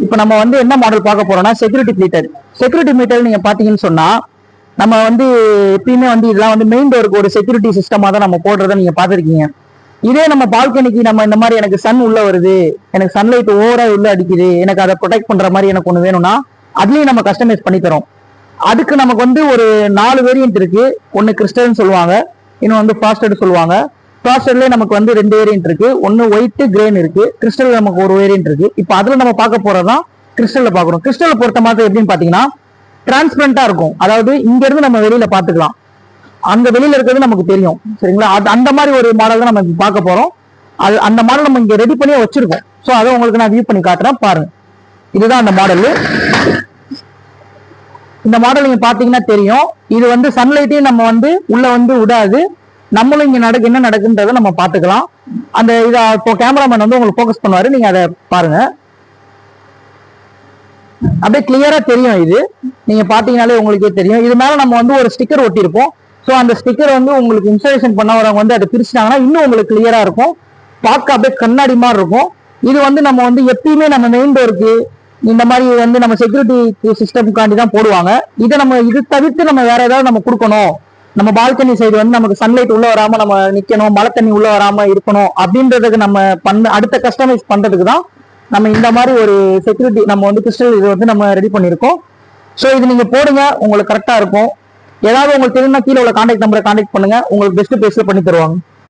இப்போ நம்ம வந்து என்ன மாடல் பார்க்க போறோம்னா செக்யூரிட்டி மீட்டர். செக்யூரிட்டி மீட்டர் நீங்க பாத்தீங்கன்னு சொன்னா நம்ம வந்து எப்பயுமே வந்து இதெல்லாம் வந்து மெயின் டோருக்கு ஒரு செக்யூரிட்டி சிஸ்டமா தான் நம்ம போடுறத நீங்க பாத்திருக்கீங்க. இதே நம்ம பால்கனிக்கு நம்ம இந்த மாதிரி எனக்கு சன் உள்ள வருது, எனக்கு சன்லைட் ஓவரா உள்ள அடிக்குது, எனக்கு அதை ப்ரொடெக்ட் பண்ற மாதிரி எனக்கு ஒண்ணு வேணும்னா அதுலயும் நம்ம கஸ்டமைஸ் பண்ணி தரோம். அதுக்கு நமக்கு வந்து ஒரு 4 வேரியன்ட் இருக்கு. ஒன்னு கிறிஸ்டல்னு சொல்லுவாங்க, இன்னும் வந்து ஃபாஸ்டட் சொல்லுவாங்க. ஃபாஸ்டட்லயே நமக்கு வந்து 2 வேரியன்ட் இருக்கு. ஒன்னு ஒயிட் கிரேன் இருக்கு, கிறிஸ்டல் நமக்கு ஒரு வேரியன்ட் இருக்கு. இப்போ அதுல நம்ம பார்க்க போறதுதான் கிறிஸ்டல்ல பாக்குறோம். கிறிஸ்டல்ல பொறுத்த மாதிரி எப்படின்னு பாத்தீங்கன்னா டிரான்ஸ்பரண்டா இருக்கும். அதாவது இங்க இருந்து நம்ம வெளியில பாத்துக்கலாம், அந்த வெளியில இருக்கிறது நமக்கு தெரியும். சரிங்களா? அது அந்த மாதிரி ஒரு மாடல் தான் நம்ம பார்க்க போறோம். அது அந்த மாடல் நம்ம இங்க ரெடி பண்ணி வச்சிருக்கோம். ஸோ அதை உங்களுக்கு நான் வியூ பண்ணி காட்டுறேன், பாருங்க. இதுதான் அந்த மாடல். இந்த மாடல் நீங்க பாத்தீங்கன்னா தெரியும். இது வந்து சன்லைட்டையும் நம்ம வந்து உள்ள வந்து விடாது. நம்மளும் இங்க என்ன நடக்குன்றத நம்ம பாத்துக்கலாம். அந்த இதை இப்போ கேமராமேன் வந்து உங்களுக்கு போக்கஸ் பண்ணுவாரு, நீங்க அதை பாருங்க. அப்படியே கிளியரா தெரியும். இது நீங்க பாத்தீங்கன்னாலே உங்களுக்கே தெரியும். இது மேல நம்ம வந்து ஒரு ஸ்டிக்கர் ஒட்டியிருப்போம். ஸோ அந்த ஸ்டிக்கர் வந்து உங்களுக்கு இன்ஸ்டாலேஷன் பண்ண வரவங்க வந்து அதை பிரிச்சுட்டாங்கன்னா இன்னும் உங்களுக்கு கிளியரா இருக்கும், பார்க்க அப்படியே கண்ணாடி மாதிரி இருக்கும். இது வந்து நம்ம வந்து எப்பயுமே நம்ம மெயின் டோருக்கு இந்த மாதிரி வந்து நம்ம செக்யூரிட்டி சிஸ்டம்காண்டி தான் போடுவாங்க. இதை நம்ம இது தவிர்த்து நம்ம வேற ஏதாவது நம்ம கொடுக்கணும், நம்ம பால்கனி சைடு வந்து நமக்கு சன்லைட் உள்ள வராம நம்ம நிக்கணும், மழை தண்ணி உள்ள வராம இருக்கணும் அப்படின்றதுக்கு நம்ம அடுத்த கஸ்டமைஸ் பண்றதுக்கு தான் நம்ம இந்த மாதிரி ஒரு செக்யூரிட்டி நம்ம வந்து கிறிஸ்டல் இது வந்து நம்ம ரெடி பண்ணியிருக்கோம். ஸோ இது நீங்க போடுங்க, உங்களுக்கு கரெக்டா இருக்கும். ஏதாவது உங்களுக்கு தெரியும்னா கீழே உள்ள கான்டாக்ட் நம்பரை கான்டாக்ட் பண்ணுங்க, உங்களுக்கு பெஸ்ட் பேஸ்ல பண்ணி தருவாங்க.